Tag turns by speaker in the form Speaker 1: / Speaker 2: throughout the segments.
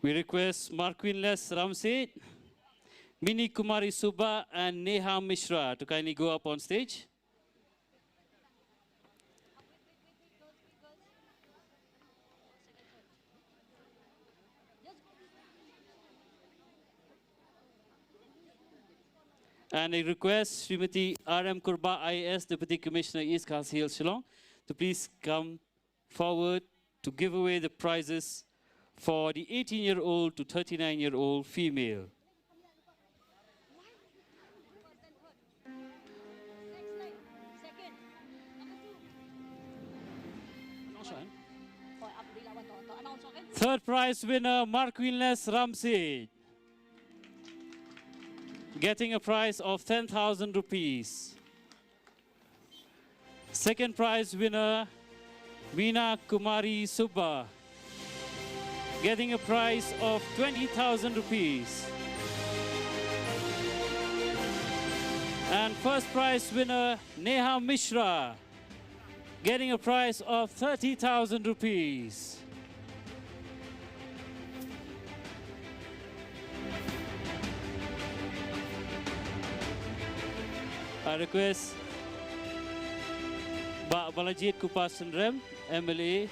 Speaker 1: We request Marquinles Ramsit, Mini Kumari Subba, and Neha Mishra to kindly go up on stage. And I request Srimati R.M. Kurba IAS, Deputy Commissioner East Khas Hills, Shillong, to please come forward to give away the prizes for the 18-year-old to 39-year-old female. Third prize winner, Marquinles Ramsit, getting a prize of 10,000 rupees. Second prize winner, Meena Kumari Subba, getting a prize of 20,000 rupees. And first prize winner, Neha Mishra, getting a prize of 30,000 rupees. I request Ba Balajit Kupasandrem, MLA,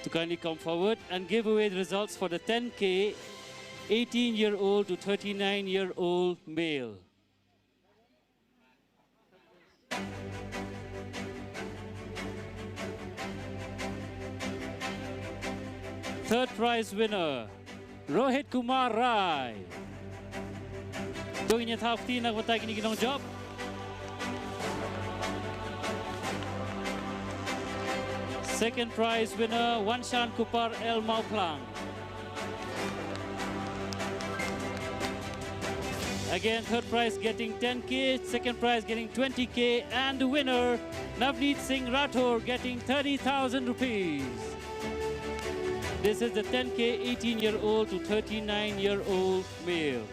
Speaker 1: to kindly come forward and give away the results for the 10K 18-year-old to 39-year-old male. Third prize winner, Rohit Kumar Rai. Doing it half tea na kung kini NONGJOP. Second prize winner, Wanshan Kupar El Mauplang. Again, third prize getting 10K, second prize getting 20K, and the winner, Navneet Singh Rathore, getting 30,000 rupees. This is the 10K 18-year-old to 39-year-old male.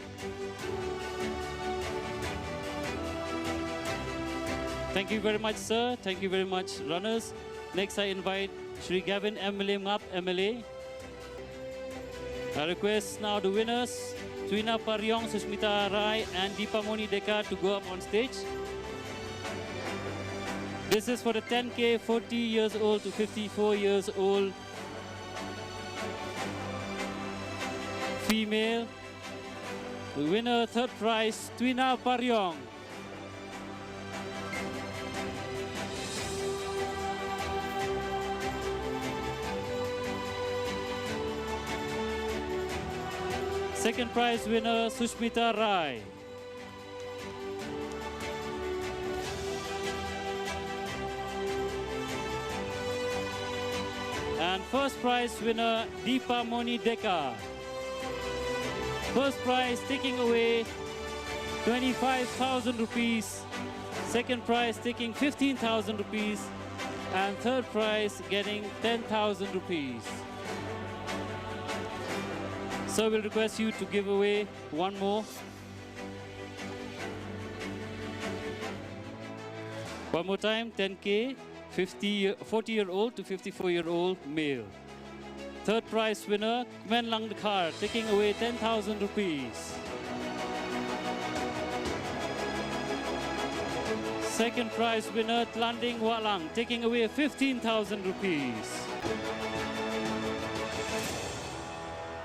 Speaker 1: Thank you very much, sir. Thank you very much, runners. Next, I invite Shri Gavin MLA Map MLA. I request now the winners, Twina Paryong, Susmita Rai, and Deepamoni Deka to go up on stage. This is for the 10K 40 years old to 54 years old female. The winner, third prize, Twina Paryong. Second prize winner, Sushmita Rai. And first prize winner, Deepamoni Deka. First prize taking away 25,000 rupees. Second prize taking 15,000 rupees. And third prize getting 10,000 rupees. So we'll request you to give away one more. One more time, 10K, 40-year-old to 54-year-old male. Third prize winner, Kmen Lang Dakhar, taking away 10,000 rupees. Second prize winner, Tlanding Walang, taking away 15,000 rupees.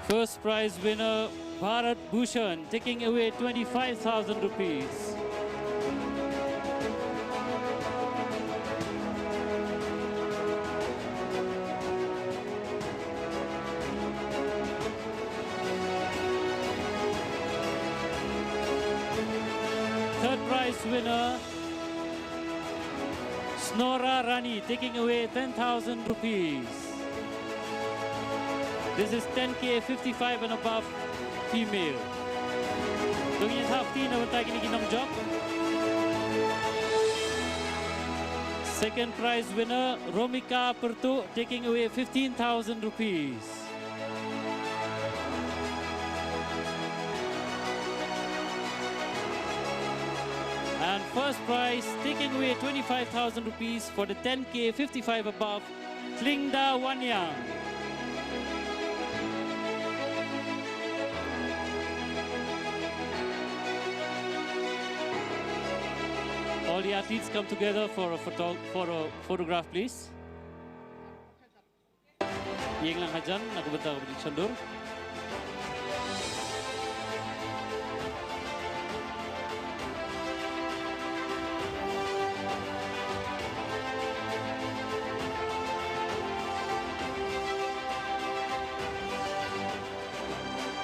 Speaker 1: First prize winner, Bharat Bhushan, taking away 25,000 rupees. Third prize winner, Snora Rani, taking away 10,000 rupees. This is 10K 55 and above female. Doing it half tea na wala kini NONGJOP. Second prize winner, Romika Pertu, taking away 15,000 rupees. And first prize, taking away 25,000 rupees for the 10K 55 above, Tlingda Wanyang. All the athletes come together for a photograph, please. Yang lang hajan, nakabenta ka Chandur.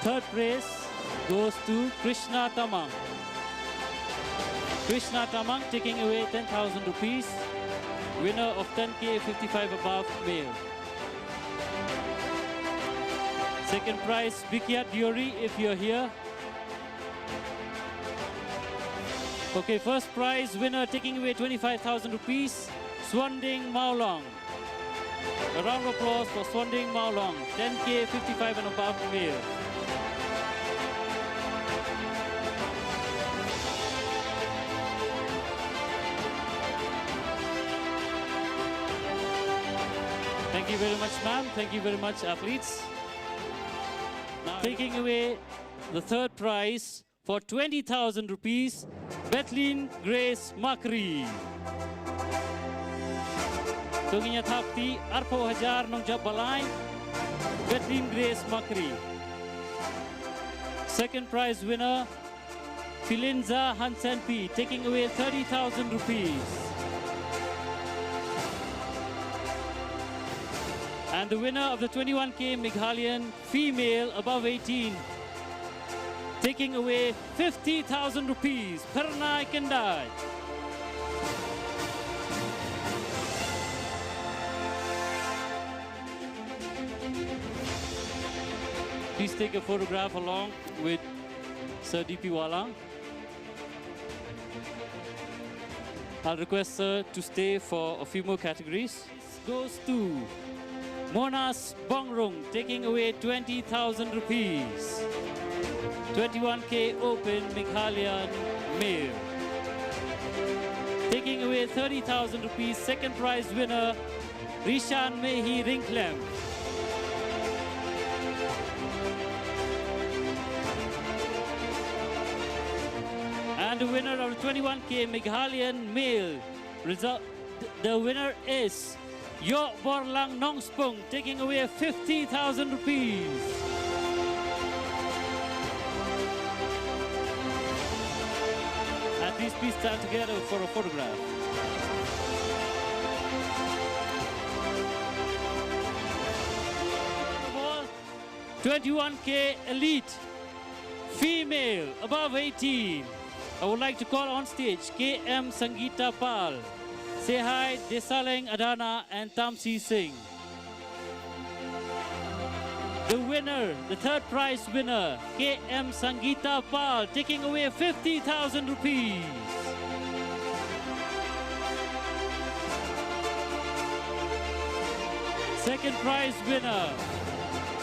Speaker 1: Third prize goes to Krishna Tamang. Krishna Tamang taking away 10,000 rupees. Winner of 10K 55 above male. Second prize, Bikiat Diori, if you're here. Okay, first prize winner taking away 25,000 rupees, Swanding Maulong. A round of applause for Swanding Maulong, 10K 55 and above male. Thank you very much, ma'am. Thank you very much, athletes. Now taking away the third prize for 20,000 rupees, Bethlehem Grace Makri. Tunginya thapti Arpo Hajar Nongjop Balai, Bethlehem Grace Makri. Second prize winner, Filinza Hansen P, taking away 30,000 rupees. And the winner of the 21K Meghalayan female above 18, taking away 50,000 rupees, Pernai Kendai. Please take a photograph along with Sir D.P. Walang. I'll request Sir to stay for a few more categories. This goes to Monas Bongrung, taking away 20,000 rupees. 21K Open Meghalayan male. Taking away 30,000 rupees, second prize winner, Rishan Mehi Rinklem. And the winner of the 21K Meghalayan male, the winner is Yok Borlang Nongspung, taking away 50,000 rupees. And please stand together for a photograph. 21K Elite female above 18. I would like to call on stage KM Sangeeta Pal, Sehai Desaleng Adana and Tamsi Singh. The winner, the third prize winner, KM Sangeeta Pal, taking away 50,000 rupees. Second prize winner,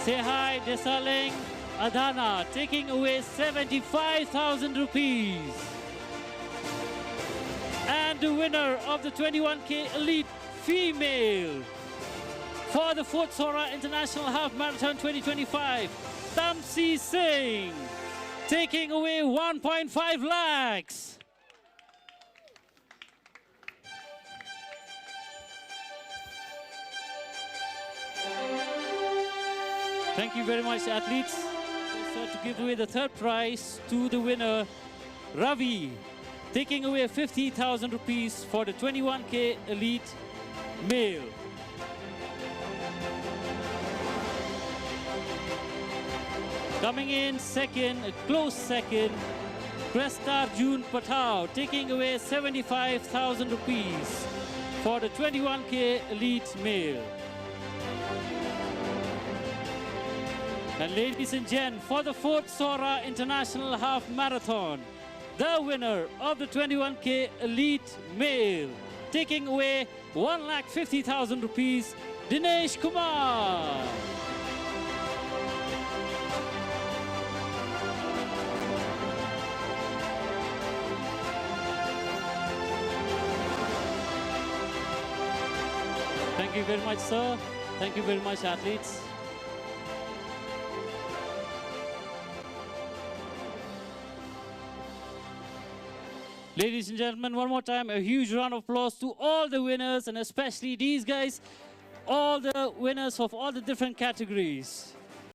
Speaker 1: Sehai Desaleng Adana, taking away 75,000 rupees. And the winner of the 21K Elite female for the 4th SOHRA International Half Marathon 2025, Tamsi Singh, taking away 1.5 lakhs. Thank you very much, athletes. So to give away the third prize to the winner, Ravi, taking away 50,000 rupees for the 21K Elite male. Coming in second, a close second, Kresta June Patao, taking away 75,000 rupees for the 21K Elite male. And ladies and gents, for the 4th SOHRA International Half Marathon, the winner of the 21K Elite male, taking away 1,50,000 rupees, Dinesh Kumar. Thank you very much, sir. Thank you very much, athletes. Thank you very much, sir. Thank you very much, athletes. Thank you very much, sir. Thank you very much, athletes. Thank you very much, sir. Thank you very much, athletes. Thank you very much, sir. Thank you very much, athletes. Thank you very much, sir. Thank you very much, athletes. Ladies and gentlemen, one more time, a huge round of applause to all the winners and especially these guys, all the winners of all the different categories.